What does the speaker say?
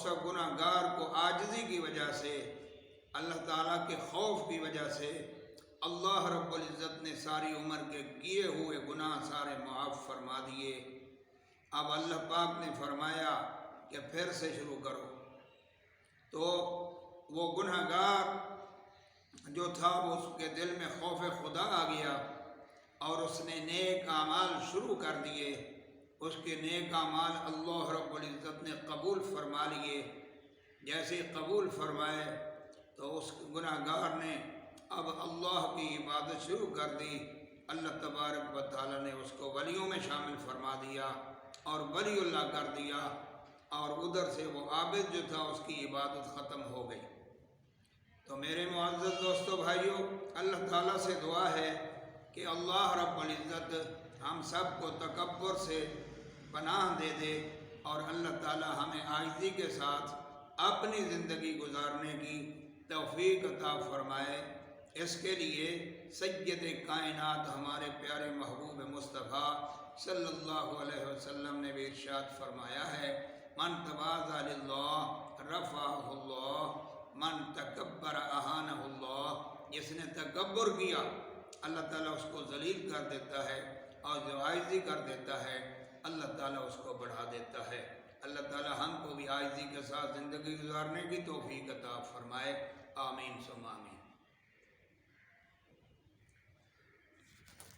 سا گناہ گار کو عاجزی کی وجہ سے، اللہ تعالیٰ کے خوف کی وجہ سے اللہ رب العزت نے ساری عمر کے کیے ہوئے گناہ سارے معاف فرما دیے۔ اب اللہ پاک نے فرمایا کہ پھر سے شروع کرو۔ تو وہ گناہ گار جو تھا وہ اس کے دل میں خوف خدا آ گیا اور اس نے نیک اعمال شروع کر دیے۔ اس کے نیک اعمال اللہ رب العزت نے قبول فرما لیے۔ جیسے قبول فرمائے تو اس گناہ گار نے اب اللہ کی عبادت شروع کر دی۔ اللہ تبارک و تعالیٰ نے اس کو ولیوں میں شامل فرما دیا اور ولی اللہ کر دیا، اور ادھر سے وہ عابد جو تھا اس کی عبادت ختم ہو گئی۔ تو میرے معزز دوستو بھائیو، اللہ تعالیٰ سے دعا ہے کہ اللہ رب العزت ہم سب کو تکبر سے پناہ دے دے اور اللہ تعالیٰ ہمیں عاجزی کے ساتھ اپنی زندگی گزارنے کی توفیق عطا فرمائے۔ اس کے لیے سید کائنات ہمارے پیارے محبوب مصطفیٰ صلی اللہ علیہ وسلم نے بھی ارشاد فرمایا ہے، من تواضع للہ رفعہ اللہ، من تکبر اہانہ اللہ۔ جس نے تکبر کیا اللہ تعالیٰ اس کو ذلیل کر دیتا ہے، اور جو عاجزی کر دیتا ہے اللہ تعالیٰ اس کو بڑھا دیتا ہے۔ اللہ تعالیٰ ہم کو بھی عاجزی کے ساتھ زندگی گزارنے کی توفیق عطا فرمائے۔ آمین ثم آمین۔